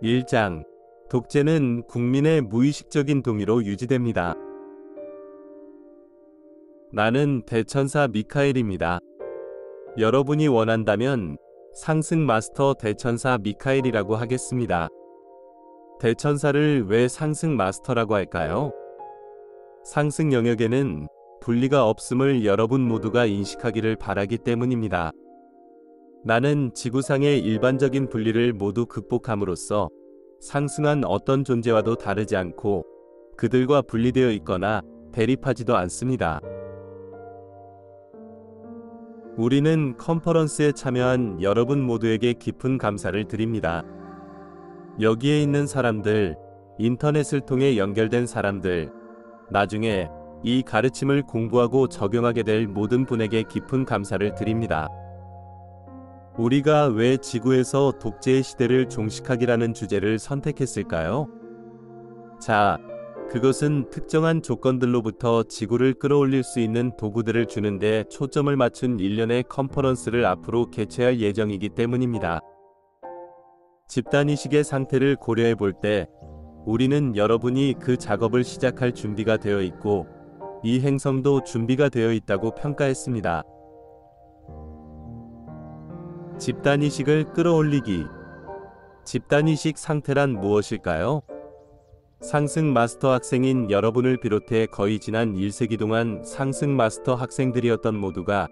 1장. 독재는 국민의 무의식적인 동의로 유지됩니다. 나는 대천사 미카엘입니다. 여러분이 원한다면 상승 마스터 대천사 미카엘이라고 하겠습니다. 대천사를 왜 상승 마스터라고 할까요? 상승 영역에는 분리가 없음을 여러분 모두가 인식하기를 바라기 때문입니다. 나는 지구상의 일반적인 분리를 모두 극복함으로써 상승한 어떤 존재와도 다르지 않고 그들과 분리되어 있거나 대립하지도 않습니다. 우리는 컨퍼런스에 참여한 여러분 모두에게 깊은 감사를 드립니다. 여기에 있는 사람들, 인터넷을 통해 연결된 사람들, 나중에 이 가르침을 공부하고 적용하게 될 모든 분에게 깊은 감사를 드립니다. 우리가 왜 지구에서 독재의 시대를 종식하기라는 주제를 선택했을까요? 자, 그것은 특정한 조건들로부터 지구를 끌어올릴 수 있는 도구들을 주는데 초점을 맞춘 일련의 컨퍼런스를 앞으로 개최할 예정이기 때문입니다. 집단의식의 상태를 고려해 볼 때 우리는 여러분이 그 작업을 시작할 준비가 되어 있고 이 행성도 준비가 되어 있다고 평가했습니다. 집단의식을 끌어올리기. 집단의식 상태란 무엇일까요? 상승 마스터 학생인 여러분을 비롯해 거의 지난 1세기 동안 상승 마스터 학생들이었던 모두가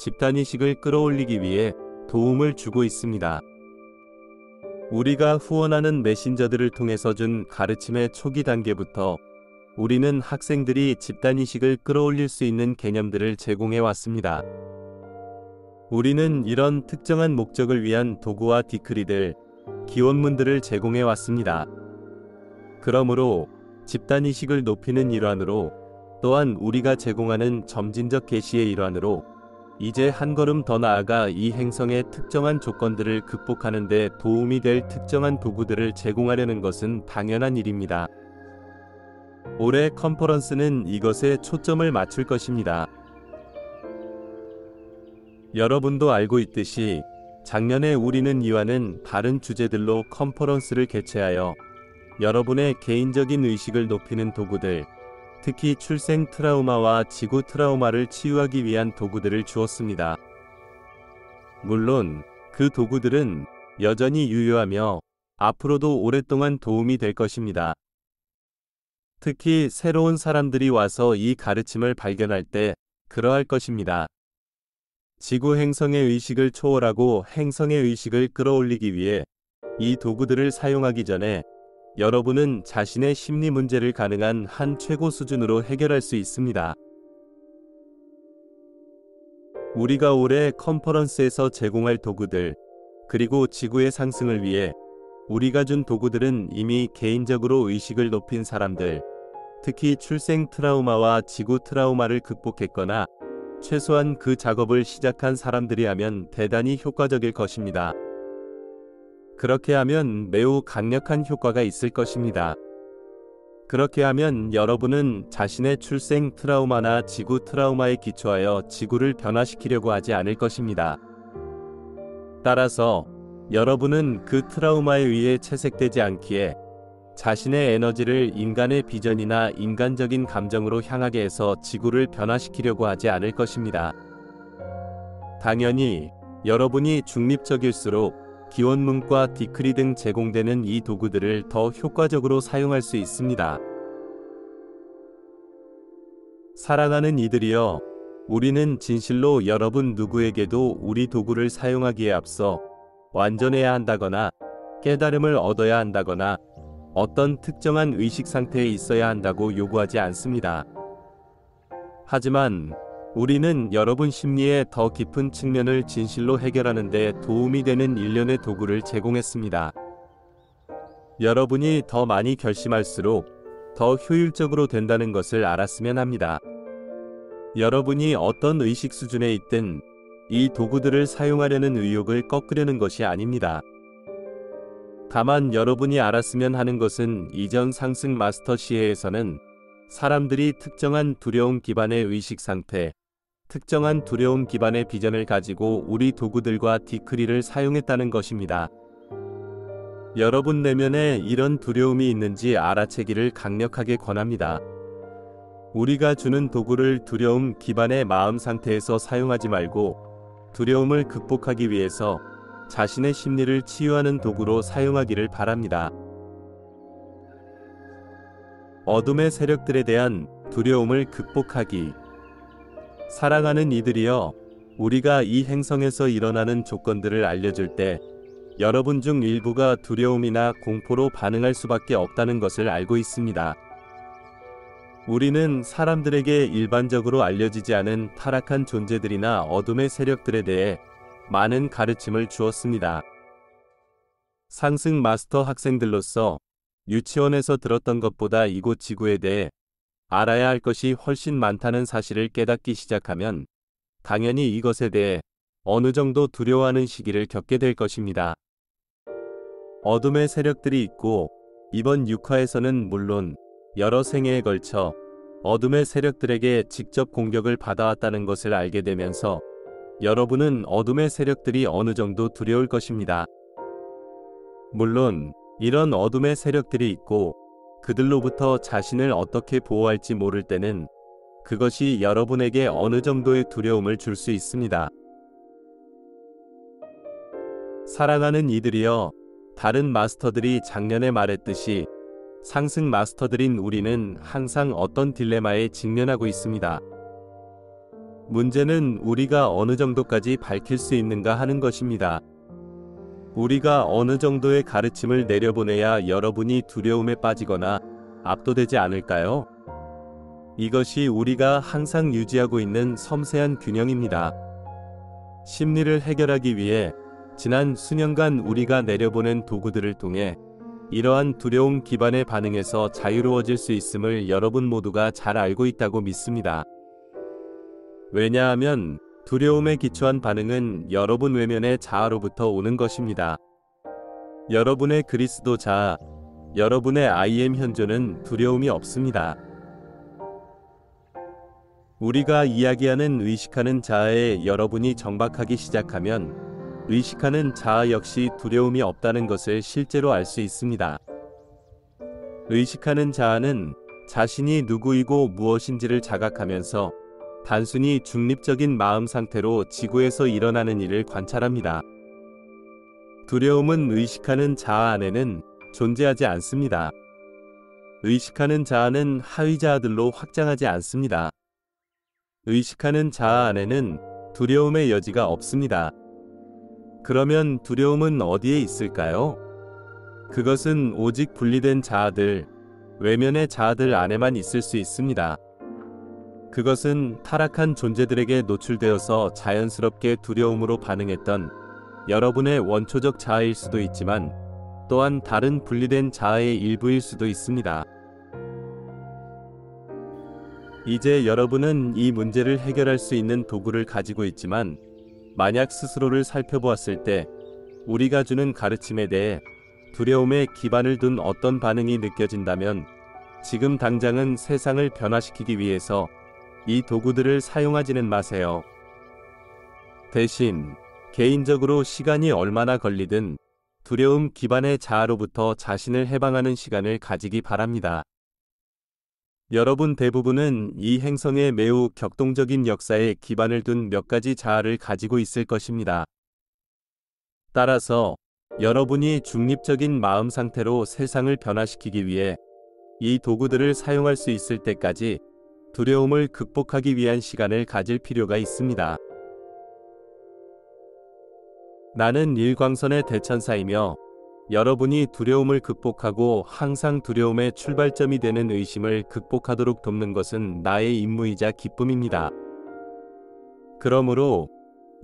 집단의식을 끌어올리기 위해 도움을 주고 있습니다. 우리가 후원하는 메신저들을 통해서 준 가르침의 초기 단계부터 우리는 학생들이 집단의식을 끌어올릴 수 있는 개념들을 제공해 왔습니다. 우리는 이런 특정한 목적을 위한 도구와 디크리들, 기원문들을 제공해 왔습니다. 그러므로 집단의식을 높이는 일환으로 또한 우리가 제공하는 점진적 계시의 일환으로 이제 한 걸음 더 나아가 이 행성의 특정한 조건들을 극복하는 데 도움이 될 특정한 도구들을 제공하려는 것은 당연한 일입니다. 올해 컨퍼런스는 이것에 초점을 맞출 것입니다. 여러분도 알고 있듯이 작년에 우리는 이와는 다른 주제들로 컨퍼런스를 개최하여 여러분의 개인적인 의식을 높이는 도구들, 특히 출생 트라우마와 지구 트라우마를 치유하기 위한 도구들을 주었습니다. 물론 그 도구들은 여전히 유효하며 앞으로도 오랫동안 도움이 될 것입니다. 특히 새로운 사람들이 와서 이 가르침을 발견할 때 그러할 것입니다. 지구 행성의 의식을 초월하고 행성의 의식을 끌어올리기 위해 이 도구들을 사용하기 전에 여러분은 자신의 심리 문제를 가능한 한 최고 수준으로 해결할 수 있습니다. 우리가 올해 컨퍼런스에서 제공할 도구들, 그리고 지구의 상승을 위해 우리가 준 도구들은 이미 개인적으로 의식을 높인 사람들, 특히 출생 트라우마와 지구 트라우마를 극복했거나 최소한 그 작업을 시작한 사람들이 하면 대단히 효과적일 것입니다. 그렇게 하면 매우 강력한 효과가 있을 것입니다. 그렇게 하면 여러분은 자신의 출생 트라우마나 지구 트라우마에 기초하여 지구를 변화시키려고 하지 않을 것입니다. 따라서 여러분은 그 트라우마에 의해 채색되지 않기에 자신의 에너지를 인간의 비전이나 인간적인 감정으로 향하게 해서 지구를 변화시키려고 하지 않을 것입니다. 당연히 여러분이 중립적일수록 기원문과 디크리 등 제공되는 이 도구들을 더 효과적으로 사용할 수 있습니다. 사랑하는 이들이여, 우리는 진실로 여러분 누구에게도 우리 도구를 사용하기에 앞서 완전해야 한다거나 깨달음을 얻어야 한다거나 어떤 특정한 의식 상태에 있어야 한다고 요구하지 않습니다. 하지만 우리는 여러분 심리의 더 깊은 측면을 진실로 해결하는 데 도움이 되는 일련의 도구를 제공했습니다. 여러분이 더 많이 결심할수록 더 효율적으로 된다는 것을 알았으면 합니다. 여러분이 어떤 의식 수준에 있든 이 도구들을 사용하려는 의욕을 꺾으려는 것이 아닙니다. 다만 여러분이 알았으면 하는 것은 이전 상승 마스터 시회에서는 사람들이 특정한 두려움 기반의 의식 상태, 특정한 두려움 기반의 비전을 가지고 우리 도구들과 디크리를 사용했다는 것입니다. 여러분 내면에 이런 두려움이 있는지 알아채기를 강력하게 권합니다. 우리가 주는 도구를 두려움 기반의 마음 상태에서 사용하지 말고 두려움을 극복하기 위해서 자신의 심리를 치유하는 도구로 사용하기를 바랍니다. 어둠의 세력들에 대한 두려움을 극복하기. 사랑하는 이들이여, 우리가 이 행성에서 일어나는 조건들을 알려줄 때 여러분 중 일부가 두려움이나 공포로 반응할 수밖에 없다는 것을 알고 있습니다. 우리는 사람들에게 일반적으로 알려지지 않은 타락한 존재들이나 어둠의 세력들에 대해 많은 가르침을 주었습니다. 상승 마스터 학생들로서 유치원에서 들었던 것보다 이곳 지구에 대해 알아야 할 것이 훨씬 많다는 사실을 깨닫기 시작하면 당연히 이것에 대해 어느 정도 두려워하는 시기를 겪게 될 것입니다. 어둠의 세력들이 있고 이번 6화에서는 물론 여러 생애에 걸쳐 어둠의 세력들에게 직접 공격을 받아왔다는 것을 알게 되면서 여러분은 어둠의 세력들이 어느 정도 두려울 것입니다. 물론 이런 어둠의 세력들이 있고 그들로부터 자신을 어떻게 보호할지 모를 때는 그것이 여러분에게 어느 정도의 두려움을 줄 수 있습니다. 사랑하는 이들이여, 다른 마스터들이 작년에 말했듯이 상승 마스터들인 우리는 항상 어떤 딜레마에 직면하고 있습니다. 문제는 우리가 어느 정도까지 밝힐 수 있는가 하는 것입니다. 우리가 어느 정도의 가르침을 내려보내야 여러분이 두려움에 빠지거나 압도되지 않을까요? 이것이 우리가 항상 유지하고 있는 섬세한 균형입니다. 심리를 해결하기 위해 지난 수년간 우리가 내려보낸 도구들을 통해 이러한 두려움 기반의 반응에서 자유로워질 수 있음을 여러분 모두가 잘 알고 있다고 믿습니다. 왜냐하면 두려움에 기초한 반응은 여러분 외면의 자아로부터 오는 것입니다. 여러분의 그리스도 자아, 여러분의 I am 현존은 두려움이 없습니다. 우리가 이야기하는 의식하는 자아에 여러분이 정박하기 시작하면 의식하는 자아 역시 두려움이 없다는 것을 실제로 알 수 있습니다. 의식하는 자아는 자신이 누구이고 무엇인지를 자각하면서 단순히 중립적인 마음 상태로 지구에서 일어나는 일을 관찰합니다. 두려움은 의식하는 자아 안에는 존재하지 않습니다. 의식하는 자아는 하위 자아들로 확장하지 않습니다. 의식하는 자아 안에는 두려움의 여지가 없습니다. 그러면 두려움은 어디에 있을까요? 그것은 오직 분리된 자아들, 외면의 자아들 안에만 있을 수 있습니다. 그것은 타락한 존재들에게 노출되어서 자연스럽게 두려움으로 반응했던 여러분의 원초적 자아일 수도 있지만 또한 다른 분리된 자아의 일부일 수도 있습니다. 이제 여러분은 이 문제를 해결할 수 있는 도구를 가지고 있지만 만약 스스로를 살펴보았을 때 우리가 주는 가르침에 대해 두려움에 기반을 둔 어떤 반응이 느껴진다면 지금 당장은 세상을 변화시키기 위해서 이 도구들을 사용하지는 마세요. 대신 개인적으로 시간이 얼마나 걸리든 두려움 기반의 자아로부터 자신을 해방하는 시간을 가지기 바랍니다. 여러분 대부분은 이 행성의 매우 격동적인 역사에 기반을 둔 몇 가지 자아를 가지고 있을 것입니다. 따라서 여러분이 중립적인 마음 상태로 세상을 변화시키기 위해 이 도구들을 사용할 수 있을 때까지 두려움을 극복하기 위한 시간을 가질 필요가 있습니다. 나는 일광선의 대천사이며 여러분이 두려움을 극복하고 항상 두려움의 출발점이 되는 의심을 극복하도록 돕는 것은 나의 임무이자 기쁨입니다. 그러므로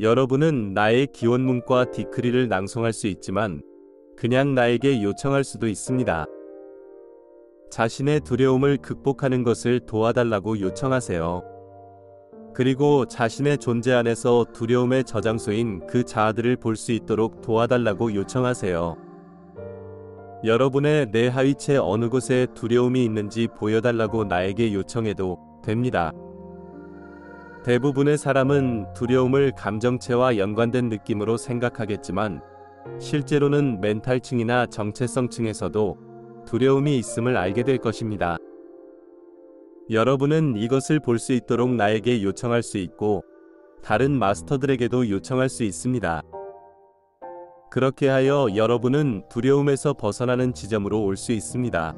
여러분은 나의 기원문과 디크리를 낭송할 수 있지만 그냥 나에게 요청할 수도 있습니다. 자신의 두려움을 극복하는 것을 도와달라고 요청하세요. 그리고 자신의 존재 안에서 두려움의 저장소인 그 자아들을 볼 수 있도록 도와달라고 요청하세요. 여러분의 내 하위체 어느 곳에 두려움이 있는지 보여달라고 나에게 요청해도 됩니다. 대부분의 사람은 두려움을 감정체와 연관된 느낌으로 생각하겠지만 실제로는 멘탈층이나 정체성층에서도 두려움이 있음을 알게 될 것입니다. 여러분은 이것을 볼 수 있도록 나에게 요청할 수 있고 다른 마스터들에게도 요청할 수 있습니다. 그렇게 하여 여러분은 두려움에서 벗어나는 지점으로 올 수 있습니다.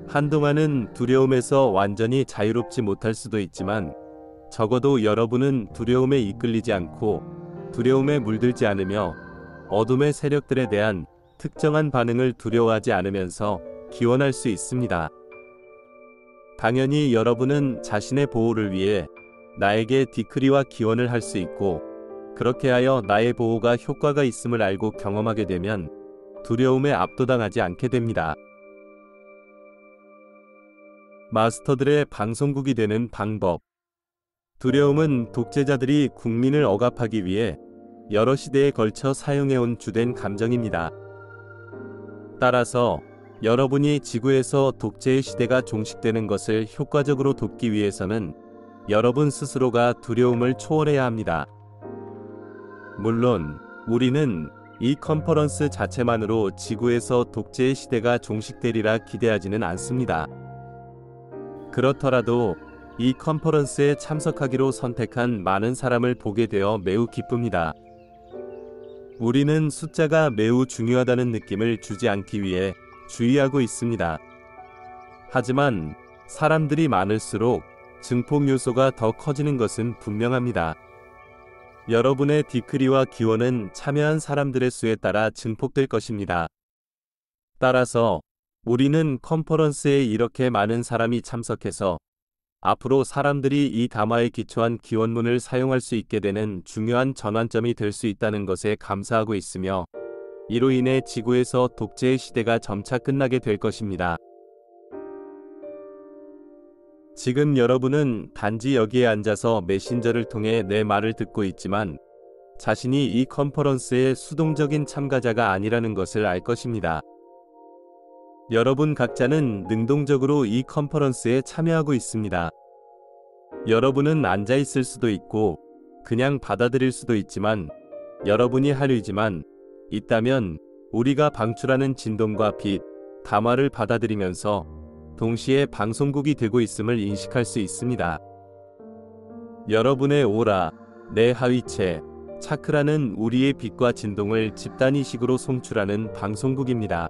한동안은 두려움에서 완전히 자유롭지 못할 수도 있지만 적어도 여러분은 두려움에 이끌리지 않고 두려움에 물들지 않으며 어둠의 세력들에 대한 특정한 반응을 두려워하지 않으면서 기원할 수 있습니다. 당연히 여러분은 자신의 보호를 위해 나에게 디크리와 기원을 할 수 있고 그렇게 하여 나의 보호가 효과가 있음을 알고 경험하게 되면 두려움에 압도당하지 않게 됩니다. 마스터들의 방송국이 되는 방법. 두려움은 독재자들이 국민을 억압하기 위해 여러 시대에 걸쳐 사용해온 주된 감정입니다. 따라서 여러분이 지구에서 독재의 시대가 종식되는 것을 효과적으로 돕기 위해서는 여러분 스스로가 두려움을 초월해야 합니다. 물론 우리는 이 컨퍼런스 자체만으로 지구에서 독재의 시대가 종식되리라 기대하지는 않습니다. 그렇더라도 이 컨퍼런스에 참석하기로 선택한 많은 사람을 보게 되어 매우 기쁩니다. 우리는 숫자가 매우 중요하다는 느낌을 주지 않기 위해 주의하고 있습니다. 하지만 사람들이 많을수록 증폭 요소가 더 커지는 것은 분명합니다. 여러분의 디크리와 기원은 참여한 사람들의 수에 따라 증폭될 것입니다. 따라서 우리는 컨퍼런스에 이렇게 많은 사람이 참석해서 앞으로 사람들이 이 담화에 기초한 기원문을 사용할 수 있게 되는 중요한 전환점이 될 수 있다는 것에 감사하고 있으며 이로 인해 지구에서 독재의 시대가 점차 끝나게 될 것입니다. 지금 여러분은 단지 여기에 앉아서 메신저를 통해 내 말을 듣고 있지만 자신이 이 컨퍼런스의 수동적인 참가자가 아니라는 것을 알 것입니다. 여러분 각자는 능동적으로 이 컨퍼런스에 참여하고 있습니다. 여러분은 앉아 있을 수도 있고 그냥 받아들일 수도 있지만 여러분이 하려지만 있다면 우리가 방출하는 진동과 빛, 담화를 받아들이면서 동시에 방송국이 되고 있음을 인식할 수 있습니다. 여러분의 오라, 내 하위체, 차크라는 우리의 빛과 진동을 집단의식으로 송출하는 방송국입니다.